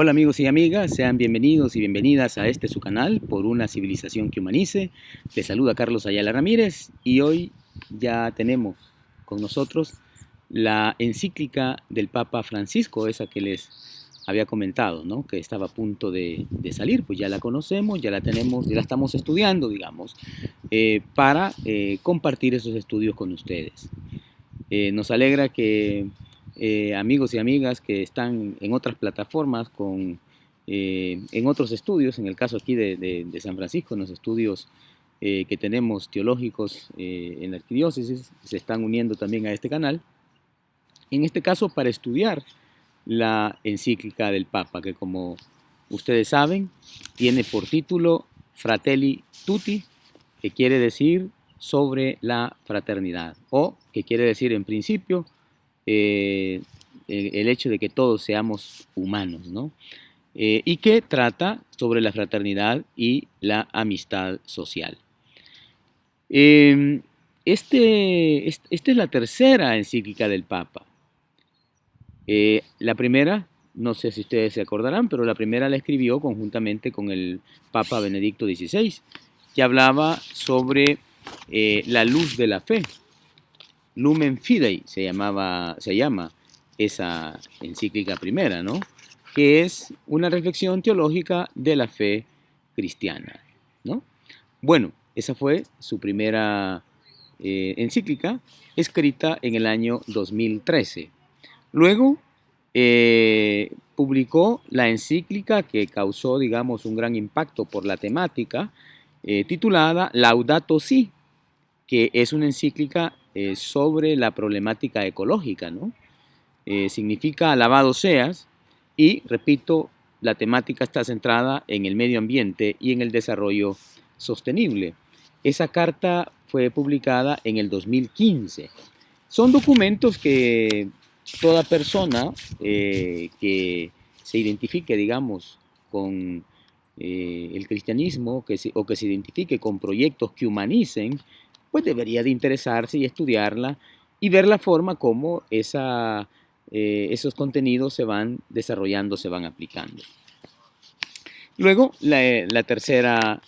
Hola amigos y amigas, sean bienvenidos y bienvenidas a este su canal, Por una civilización que humanice. Les saluda Carlos Ayala Ramírez y hoy ya tenemos con nosotros la encíclica del Papa Francisco, esa que les había comentado, ¿no? Que estaba a punto de salir, pues ya la conocemos, ya la tenemos, ya la estamos estudiando, digamos, para compartir esos estudios con ustedes. Nos alegra que amigos y amigas que están en otras plataformas, en otros estudios, en el caso aquí de San Francisco, en los estudios que tenemos teológicos en la arquidiócesis, se están uniendo también a este canal, en este caso para estudiar la encíclica del Papa, que como ustedes saben, tiene por título Fratelli Tutti, que quiere decir sobre la fraternidad, o que quiere decir en principio el hecho de que todos seamos humanos, ¿no? Y que trata sobre la fraternidad y la amistad social. Esta es la tercera encíclica del Papa. La primera, no sé si ustedes se acordarán, pero la primera la escribió conjuntamente con el Papa Benedicto XVI, que hablaba sobre la luz de la fe. Lumen Fidei se llama esa encíclica primera, ¿no? Que es una reflexión teológica de la fe cristiana, ¿no? Bueno, esa fue su primera encíclica, escrita en el año 2013. Luego publicó la encíclica que causó, digamos, un gran impacto por la temática, titulada Laudato Si, que es una encíclica sobre la problemática ecológica, ¿no? Significa alabado seas y, repito, la temática está centrada en el medio ambiente y en el desarrollo sostenible. Esa carta fue publicada en el 2015. Son documentos que toda persona que se identifique, digamos, con el cristianismo o que se identifique con proyectos que humanicen, pues debería de interesarse y estudiarla y ver la forma como esos contenidos se van desarrollando, se van aplicando. Luego, la tercera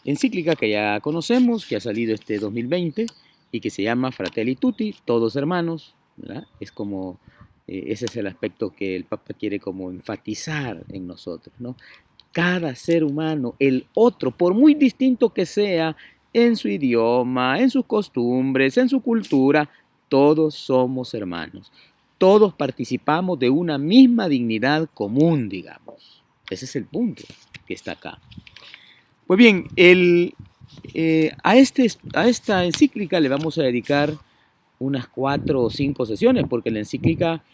encíclica que ya conocemos, que ha salido este 2020 y que se llama Fratelli Tutti, todos hermanos, ¿verdad? Es como, ese es el aspecto que el Papa quiere como enfatizar en nosotros, ¿no? Cada ser humano, el otro, por muy distinto que sea en su idioma, en sus costumbres, en su cultura, todos somos hermanos. Todos participamos de una misma dignidad común, digamos. Ese es el punto que está acá. Pues bien, a esta encíclica le vamos a dedicar unas 4 o 5 sesiones, porque la encíclica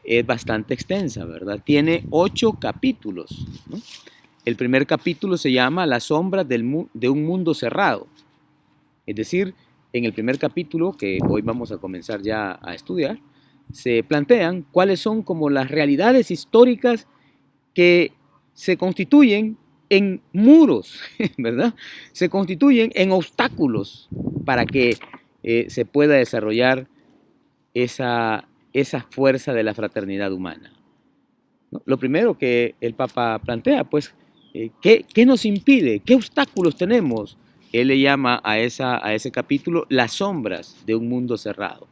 es bastante extensa, ¿verdad? Tiene 8 capítulos, ¿no? El primer capítulo se llama Las sombras de un mundo cerrado. Es decir, en el primer capítulo, que hoy vamos a comenzar ya a estudiar, se plantean cuáles son como las realidades históricas que se constituyen en muros, ¿verdad? Se constituyen en obstáculos para que se pueda desarrollar esa fuerza de la fraternidad humana, ¿no? Lo primero que el Papa plantea, pues, ¿qué nos impide? ¿Qué obstáculos tenemos? Él le llama a ese capítulo las sombras de un mundo cerrado.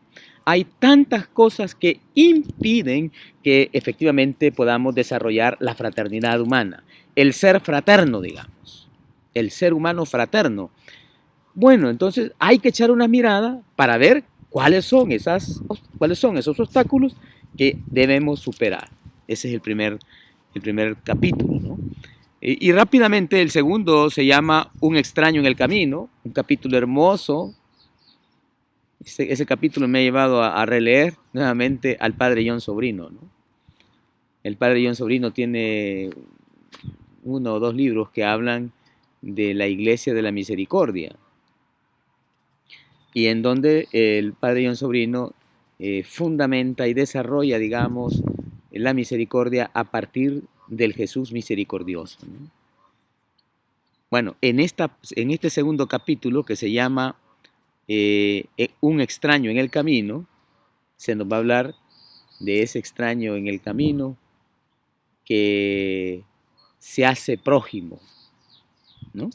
Hay tantas cosas que impiden que efectivamente podamos desarrollar la fraternidad humana, el ser fraterno, digamos, el ser humano fraterno. Bueno, entonces hay que echar una mirada para ver cuáles son esos obstáculos que debemos superar. Ese es el primer capítulo, ¿no? Y rápidamente el segundo se llama Un extraño en el camino, un capítulo hermoso. Ese capítulo me ha llevado a releer nuevamente al padre John Sobrino, ¿no? El padre John Sobrino tiene uno o dos libros que hablan de la Iglesia de la Misericordia, y en donde el padre John Sobrino fundamenta y desarrolla, digamos, la misericordia a partir del Jesús misericordioso, ¿no? Bueno, en este segundo capítulo que se llama Un extraño en el camino, se nos va a hablar de ese extraño en el camino que se hace prójimo, ¿no?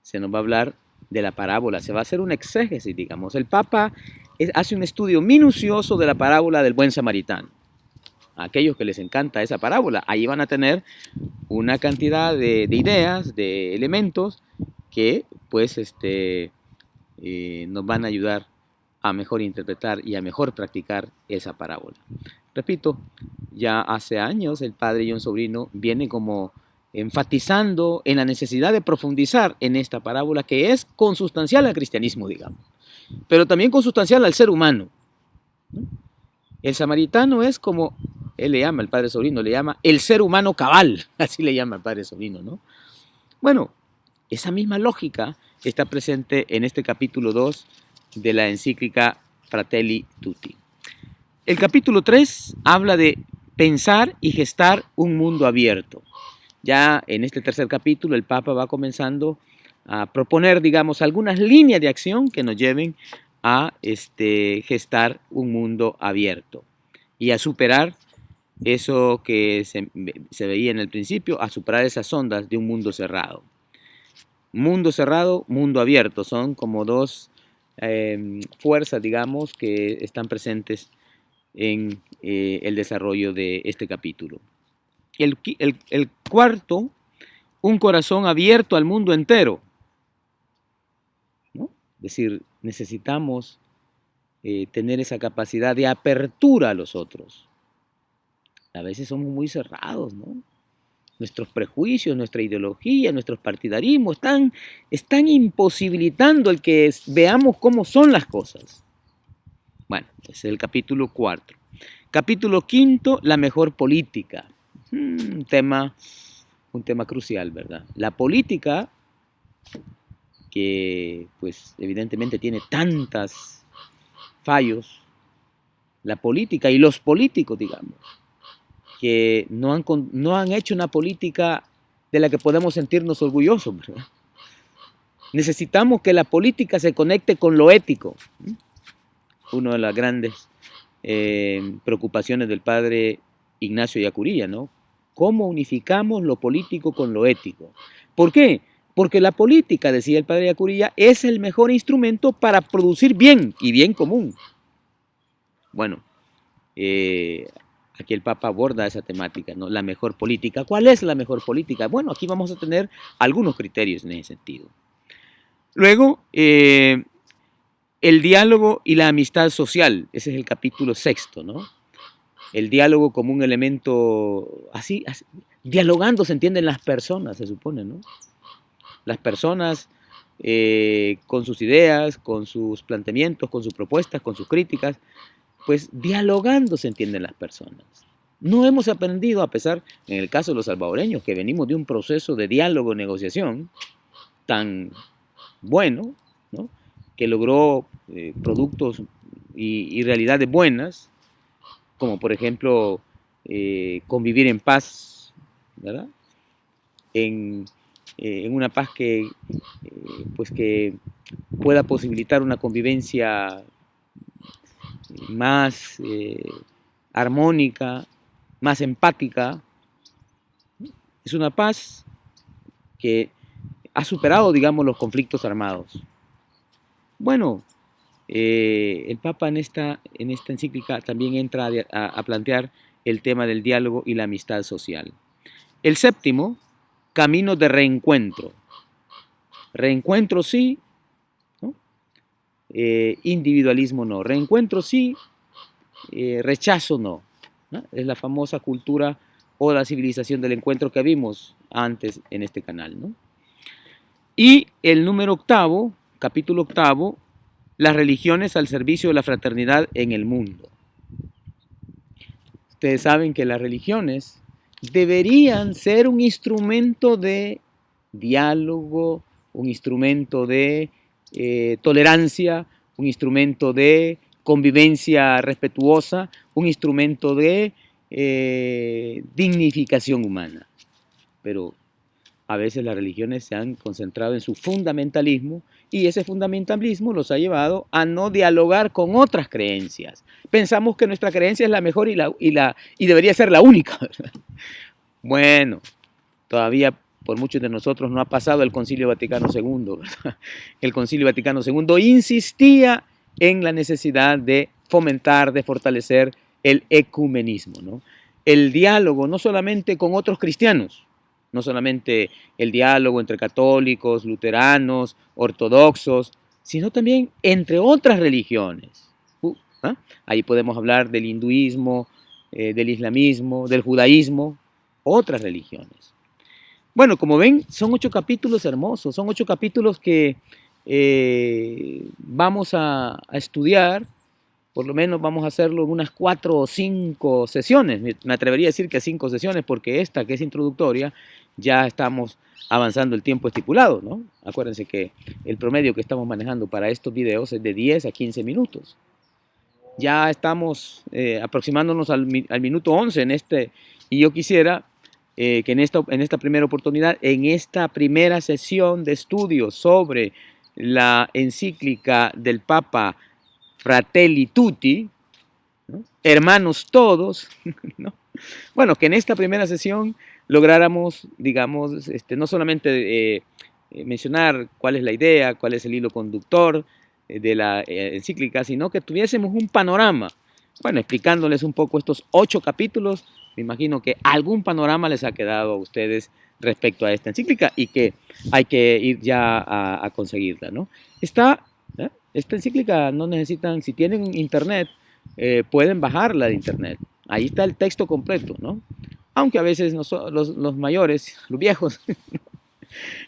Se nos va a hablar de la parábola, se va a hacer un exégesis, digamos. El Papa hace un estudio minucioso de la parábola del buen samaritano. A aquellos que les encanta esa parábola, ahí van a tener una cantidad de ideas, de elementos que pues nos van a ayudar a mejor interpretar y a mejor practicar esa parábola. Repito, ya hace años el padre John Sobrino viene como enfatizando en la necesidad de profundizar en esta parábola que es consustancial al cristianismo, digamos, pero también consustancial al ser humano. El samaritano es como, él le llama, el padre Sobrino le llama el ser humano cabal, así le llama el padre Sobrino, ¿no? Bueno, esa misma lógica está presente en este capítulo 2 de la encíclica Fratelli Tutti. El capítulo 3 habla de pensar y gestar un mundo abierto. Ya en este tercer capítulo el Papa va comenzando a proponer, digamos, algunas líneas de acción que nos lleven a gestar un mundo abierto y a superar eso que se veía en el principio, a superar esas ondas de un mundo cerrado. Mundo cerrado, mundo abierto, son como dos fuerzas, digamos, que están presentes en el desarrollo de este capítulo. El cuarto, un corazón abierto al mundo entero, ¿no? Es decir, necesitamos tener esa capacidad de apertura a los otros. A veces somos muy cerrados, ¿no? Nuestros prejuicios, nuestra ideología, nuestros partidarismos están imposibilitando el que veamos cómo son las cosas. Bueno, ese es el capítulo 4. Capítulo 5, la mejor política. Un tema crucial, ¿verdad? La política, que pues evidentemente tiene tantos fallos, la política y los políticos, digamos, que no han hecho una política de la que podemos sentirnos orgullosos, ¿verdad? Necesitamos que la política se conecte con lo ético. Una de las grandes preocupaciones del padre Ignacio Yacuría, ¿no? ¿Cómo unificamos lo político con lo ético? ¿Por qué? Porque la política, decía el padre Yacuría, es el mejor instrumento para producir bien y bien común. Bueno, aquí el Papa aborda esa temática, ¿no? La mejor política. ¿Cuál es la mejor política? Bueno, aquí vamos a tener algunos criterios en ese sentido. Luego, el diálogo y la amistad social. Ese es el capítulo 6, ¿no? El diálogo como un elemento, así, dialogando se entienden las personas, se supone, ¿no? Las personas con sus ideas, con sus planteamientos, con sus propuestas, con sus críticas, pues dialogando se entienden las personas. No hemos aprendido, a pesar, en el caso de los salvadoreños, que venimos de un proceso de diálogo, negociación tan bueno, ¿no? Que logró productos y realidades buenas, como por ejemplo convivir en paz, ¿verdad? En una paz que pueda posibilitar una convivencia más armónica, más empática. Es una paz que ha superado, digamos, los conflictos armados. Bueno, el Papa en esta encíclica también entra a plantear el tema del diálogo y la amistad social. El séptimo, camino de reencuentro. Reencuentro sí, ¿no? Individualismo no. Reencuentro sí, rechazo no, ¿no? Es la famosa cultura o la civilización del encuentro que vimos antes en este canal, ¿no? Y el número 8, capítulo 8, las religiones al servicio de la fraternidad en el mundo. Ustedes saben que las religiones deberían ser un instrumento de diálogo, un instrumento de tolerancia, un instrumento de convivencia respetuosa, un instrumento de dignificación humana. Pero a veces las religiones se han concentrado en su fundamentalismo y ese fundamentalismo los ha llevado a no dialogar con otras creencias. Pensamos que nuestra creencia es la mejor y debería ser la única, ¿verdad? Bueno, todavía por muchos de nosotros no ha pasado el Concilio Vaticano II, ¿verdad? El Concilio Vaticano II insistía en la necesidad de fomentar, de fortalecer el ecumenismo, ¿no? El diálogo no solamente con otros cristianos, no solamente el diálogo entre católicos, luteranos, ortodoxos, sino también entre otras religiones. ¿Ah? Ahí podemos hablar del hinduismo, del islamismo, del judaísmo, otras religiones. Bueno, como ven, son 8 capítulos hermosos, son 8 capítulos que vamos a estudiar, por lo menos vamos a hacerlo en unas 4 o 5 sesiones, me atrevería a decir que 5 sesiones, porque esta que es introductoria, ya estamos avanzando el tiempo estipulado, ¿no? Acuérdense que el promedio que estamos manejando para estos videos es de 10 a 15 minutos. Ya estamos aproximándonos al minuto 11 en este, y yo quisiera que en esta primera oportunidad, en esta primera sesión de estudio sobre la encíclica del Papa Fratelli Tutti, ¿no? Hermanos todos, ¿no? Bueno, que en esta primera sesión lográramos, digamos, no solamente mencionar cuál es la idea, cuál es el hilo conductor de la encíclica, sino que tuviésemos un panorama, bueno, explicándoles un poco estos 8 capítulos. Me imagino que algún panorama les ha quedado a ustedes respecto a esta encíclica y que hay que ir ya a conseguirla, ¿no? Esta encíclica no necesitan, si tienen internet, pueden bajarla de internet. Ahí está el texto completo, ¿no? Aunque a veces los mayores, los viejos,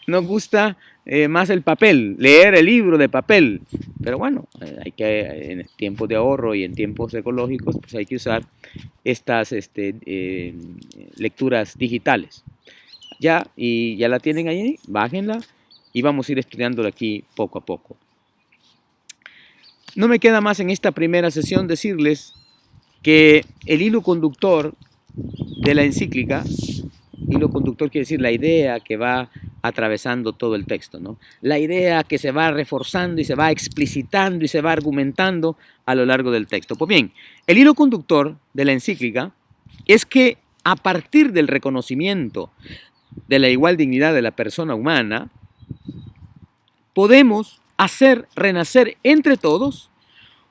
nos gusta más el papel, leer el libro de papel. Pero bueno, hay que, en tiempos de ahorro y en tiempos ecológicos, pues hay que usar estas lecturas digitales. Y ya la tienen ahí, bájenla y vamos a ir estudiándola aquí poco a poco. No me queda más en esta primera sesión decirles que el hilo conductor de la encíclica, hilo conductor quiere decir la idea que va atravesando todo el texto, ¿no? La idea que se va reforzando y se va explicitando y se va argumentando a lo largo del texto. Pues bien, el hilo conductor de la encíclica es que a partir del reconocimiento de la igual dignidad de la persona humana, podemos hacer renacer entre todos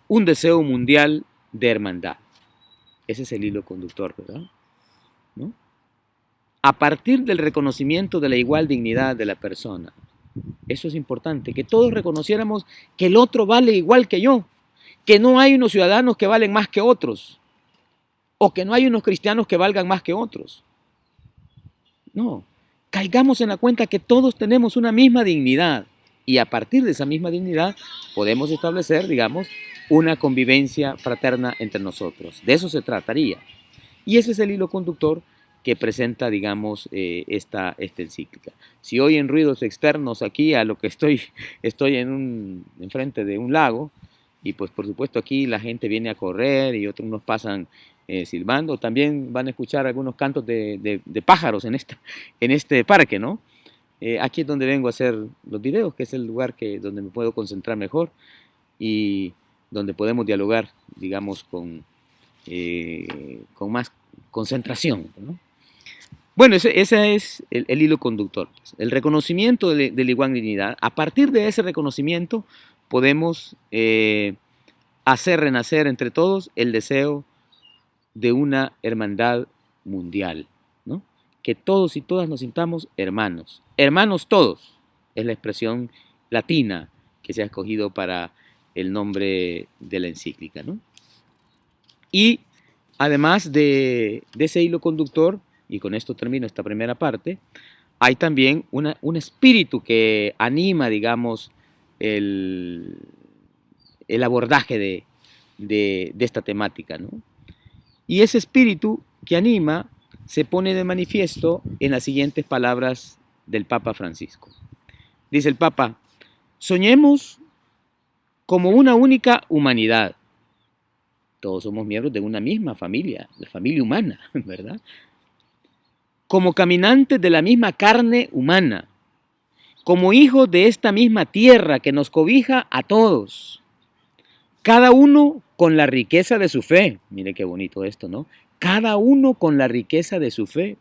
un deseo mundial de hermandad. Ese es el hilo conductor, ¿verdad? ¿No? A partir del reconocimiento de la igual dignidad de la persona. Eso es importante, que todos reconociéramos que el otro vale igual que yo, que no hay unos ciudadanos que valen más que otros, o que no hay unos cristianos que valgan más que otros. No, caigamos en la cuenta que todos tenemos una misma dignidad y a partir de esa misma dignidad podemos establecer, digamos, una convivencia fraterna entre nosotros. De eso se trataría. Y ese es el hilo conductor que presenta, digamos, esta encíclica. Si oyen ruidos externos aquí a lo que estoy enfrente de un lago, y pues por supuesto aquí la gente viene a correr y otros nos pasan silbando, también van a escuchar algunos cantos de pájaros en este parque, ¿no? Aquí es donde vengo a hacer los videos, que es el lugar donde me puedo concentrar mejor y donde podemos dialogar, digamos, con más concentración, ¿no? Bueno, ese es el hilo conductor, pues, el reconocimiento de la igual dignidad. A partir de ese reconocimiento podemos hacer renacer entre todos el deseo de una hermandad mundial, ¿no? Que todos y todas nos sintamos hermanos. Hermanos todos es la expresión latina que se ha escogido para el nombre de la encíclica, ¿no? Y además de ese hilo conductor, y con esto termino esta primera parte, hay también un espíritu que anima, digamos, el abordaje de esta temática, ¿no? Y ese espíritu que anima se pone de manifiesto en las siguientes palabras del Papa Francisco. Dice el Papa: soñemos como una única humanidad. Todos somos miembros de una misma familia, la familia humana, ¿verdad? Como caminantes de la misma carne humana, como hijos de esta misma tierra que nos cobija a todos, cada uno con la riqueza de su fe. Mire qué bonito esto, ¿no? Cada uno con la riqueza de su fe.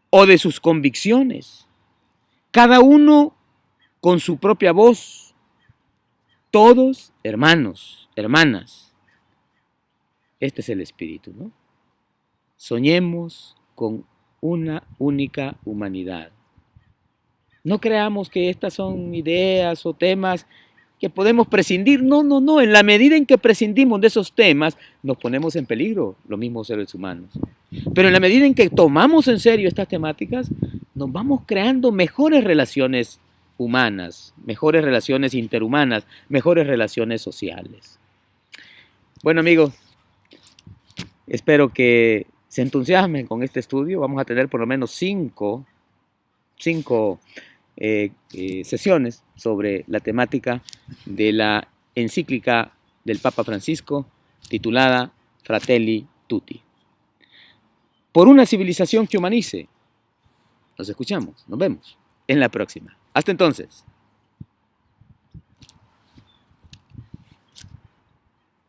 o de sus convicciones, cada uno con su propia voz, todos hermanos, hermanas. Este es el espíritu, ¿no? Soñemos con una única humanidad. No creamos que estas son ideas o temas que podemos prescindir. No, no, no. En la medida en que prescindimos de esos temas, nos ponemos en peligro, los mismos seres humanos. Pero en la medida en que tomamos en serio estas temáticas, nos vamos creando mejores relaciones humanas, mejores relaciones interhumanas, mejores relaciones sociales. Bueno, amigos, espero que se entusiasmen con este estudio. Vamos a tener por lo menos cinco sesiones sobre la temática de la encíclica del Papa Francisco titulada Fratelli Tutti. Por una civilización que humanice. Nos escuchamos, nos vemos en la próxima. Hasta entonces.